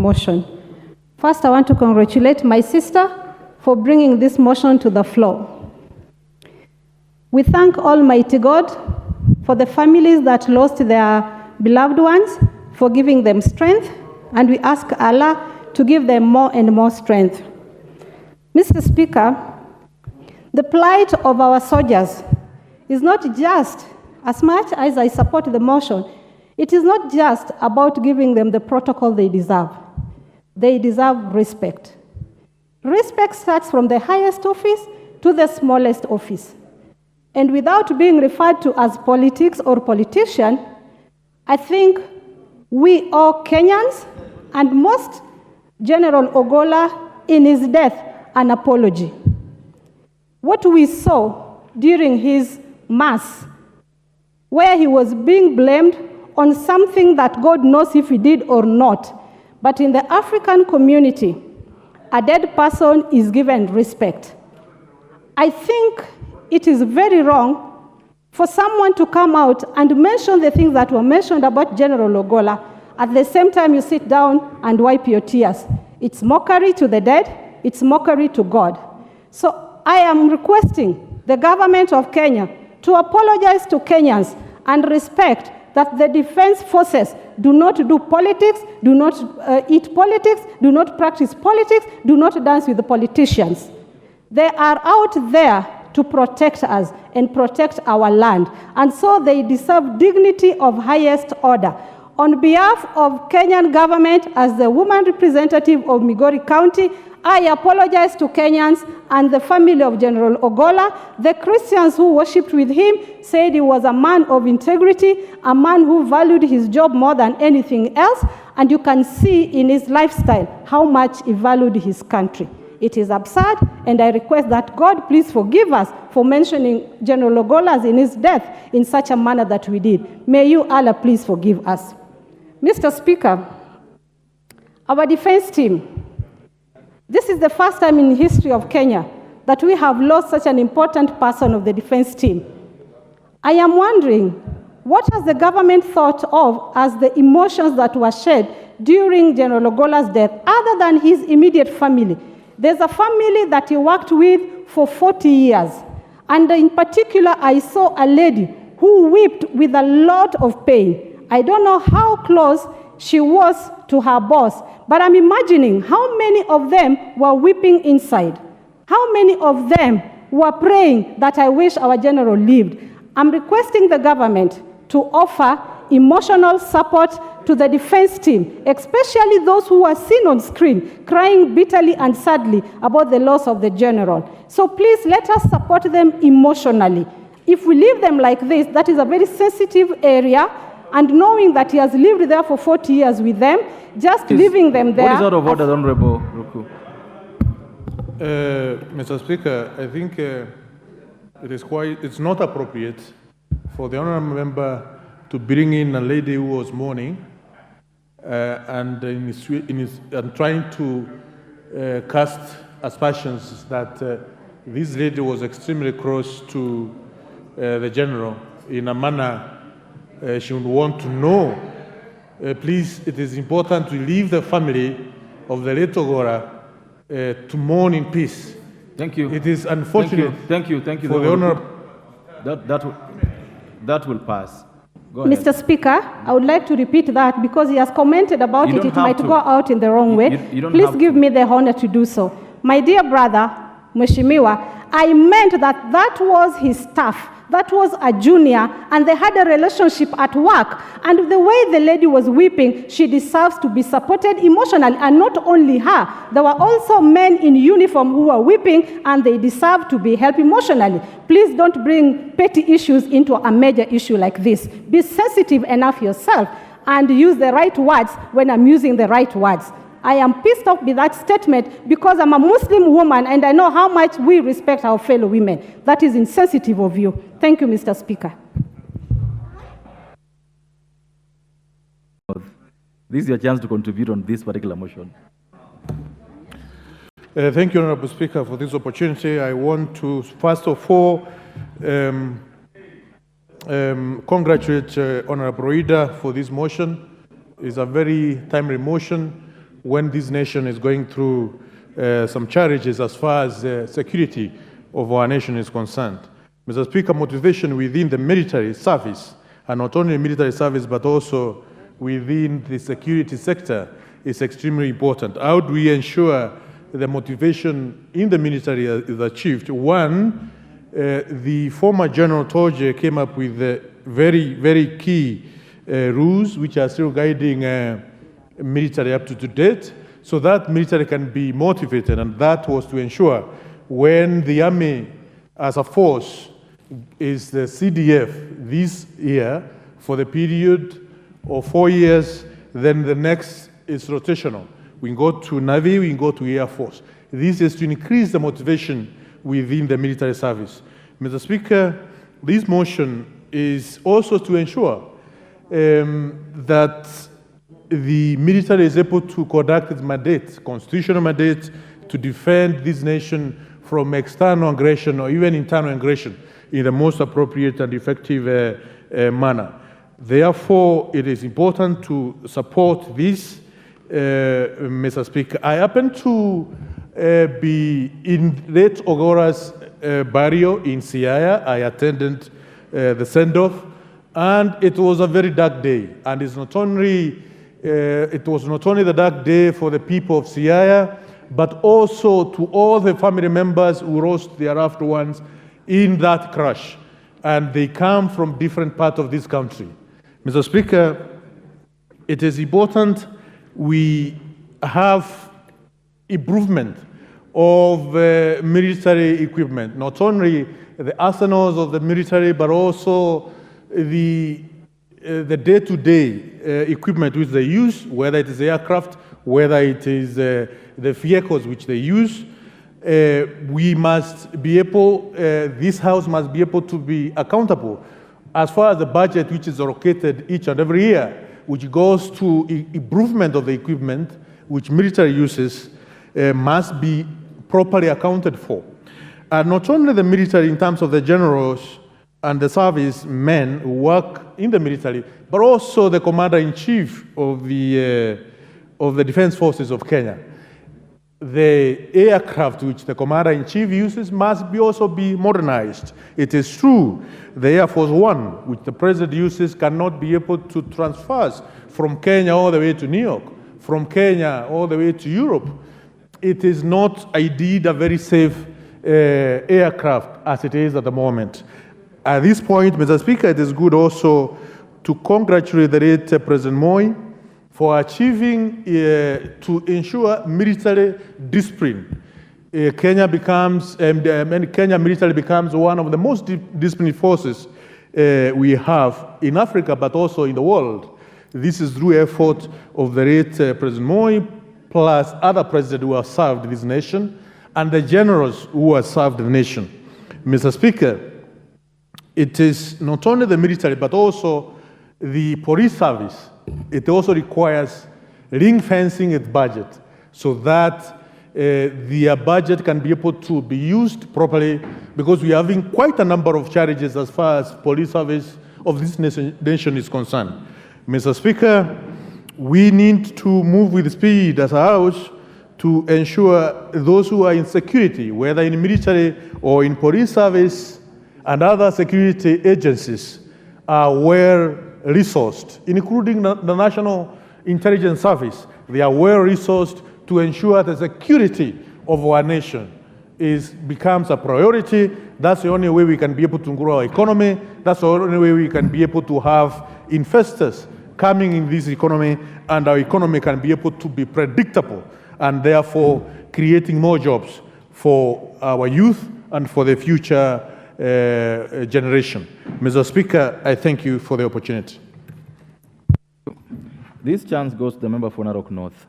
motion. First, I want to congratulate my sister for bringing this motion to the floor. We thank Almighty God for the families that lost their beloved ones, for giving them strength, and we ask Allah to give them more and more strength. Mr. Speaker, the plight of our soldiers is not just, as much as I support the motion, it is not just about giving them the protocol they deserve. They deserve respect. Respect starts from the highest office to the smallest office. And without being referred to as politics or politician, I think we owe Kenyans and most General Ogolla in his death an apology. What we saw during his mass, where he was being blamed on something that God knows if he did or not, but in the African community, a dead person is given respect. I think it is very wrong for someone to come out and mention the things that were mentioned about General Ogolla. At the same time, you sit down and wipe your tears. It's mockery to the dead. It's mockery to God. So I am requesting the government of Kenya to apologize to Kenyans and respect that the defense forces do not do politics, do not eat politics, do not practice politics, do not dance with the politicians. They are out there to protect us and protect our land. And so they deserve dignity of highest order. On behalf of Kenyan government, as the woman representative of Migori County, I apologize to Kenyans and the family of General Ogolla. The Christians who worshipped with him said he was a man of integrity, a man who valued his job more than anything else, and you can see in his lifestyle how much he valued his country. It is absurd, and I request that God please forgive us for mentioning General Ogolla in his death in such a manner that we did. May you, Allah, please forgive us. Mr. Speaker, our defense team, this is the first time in the history of Kenya that we have lost such an important person of the defense team. I am wondering, what has the government thought of as the emotions that were shed during General Ogolla's death, other than his immediate family? There's a family that he worked with for 40 years. And in particular, I saw a lady who wept with a lot of pain. I don't know how close she was to her boss, but I'm imagining how many of them were weeping inside. How many of them were praying that I wish our general lived. I'm requesting the government to offer emotional support to the defense team, especially those who are seen on screen crying bitterly and sadly about the loss of the general. So please let us support them emotionally. If we leave them like this, that is a very sensitive area, and knowing that he has lived there for 40 years with them, just leaving them there. What is out of order, Honorable Ruku? Mr. Speaker, I think it's not appropriate for the honourable member to bring in a lady who was mourning and trying to cast aspersions that this lady was extremely close to the general in a manner she would want to know. Please, it is important to leave the family of the late Ogolla to mourn in peace. Thank you. It is unfortunate. Thank you. For the honor. That will pass. Go ahead. Mr. Speaker, I would like to repeat that because he has commented about it. It might go out in the wrong way. Please give me the honor to do so. My dear brother, Mheshimiwa, I meant that was his staff. That was a junior, and they had a relationship at work. And the way the lady was weeping, she deserves to be supported emotionally. And not only her, there were also men in uniform who were weeping, and they deserve to be helped emotionally. Please don't bring petty issues into a major issue like this. Be sensitive enough yourself and use the right words when I'm using the right words. I am pissed off with that statement because I'm a Muslim woman and I know how much we respect our fellow women. That is insensitive of you. Thank you, Mr. Speaker. This is your chance to contribute on this particular motion. Thank you, Honorable Speaker, for this opportunity. I want to, first of all, congratulate Honorable Ida for this motion. It's a very timely motion. when this nation is going through some challenges as far as the security of our nation is concerned. Mr. Speaker, motivation within the military service, and not only military service, but also within the security sector is extremely important. How do we ensure the motivation in the military is achieved? One, the former General Torje came up with very, very key rules which are still guiding military up to date, so that military can be motivated, and that was to ensure when the army as a force is the CDF this year for the period of 4 years, then the next is rotational. We can go to Navy, we can go to Air Force. This is to increase the motivation within the military service. Mr. Speaker, this motion is also to ensure that the military is able to conduct its mandate, constitutional mandate, to defend this nation from external aggression or even internal aggression in the most appropriate and effective manner. Therefore, it is important to support this, Mr. Speaker. I happen to be in late Ogolla's burial in Siaya. I attended the send-off, and it was a very dark day. And it's not only, it was not only the dark day for the people of Siaya, but also to all the family members who lost their loved ones in that crash. And they come from different parts of this country. Mr. Speaker, it is important we have improvement of military equipment, not only the arsenals of the military, but also the day-to-day equipment which they use, whether it is aircraft, whether it is the vehicles which they use. We must be able, this House must be able to be accountable as far as the budget which is allocated each and every year, which goes to improvement of the equipment which military uses, must be properly accounted for. And not only the military in terms of the generals and the service men who work in the military, but also the commander-in-chief of the Defense Forces of Kenya. The aircraft which the commander-in-chief uses must also be modernized. It is true the Air Force One, which the president uses, cannot be able to transfer from Kenya all the way to New York, from Kenya all the way to Europe. It is not indeed a very safe aircraft as it is at the moment. At this point, Mr. Speaker, it is good also to congratulate the late President Moi for achieving to ensure military discipline. Kenya military becomes one of the most disciplined forces we have in Africa, but also in the world. This is through effort of the late President Moi, plus other presidents who have served this nation, and the generals who have served the nation. Mr. Speaker, it is not only the military, but also the police service. It also requires ring fencing its budget so that the budget can be able to be used properly, because we are having quite a number of challenges as far as police service of this nation is concerned. Mr. Speaker, we need to move with speed as a House to ensure those who are in security, whether in military or in police service and other security agencies, are well resourced, including the National Intelligence Service. They are well resourced to ensure the security of our nation becomes a priority. That's the only way we can be able to grow our economy. That's the only way we can be able to have investors coming in this economy, and our economy can be able to be predictable, and therefore creating more jobs for our youth and for the future generation. Mr. Speaker, I thank you for the opportunity. This chance goes to the member for Narok North.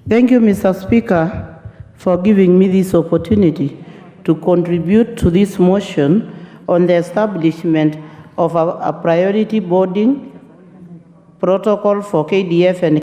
Thank you, Mr. Speaker, for giving me this opportunity to contribute to this motion on the establishment of a priority boarding protocol for KDF and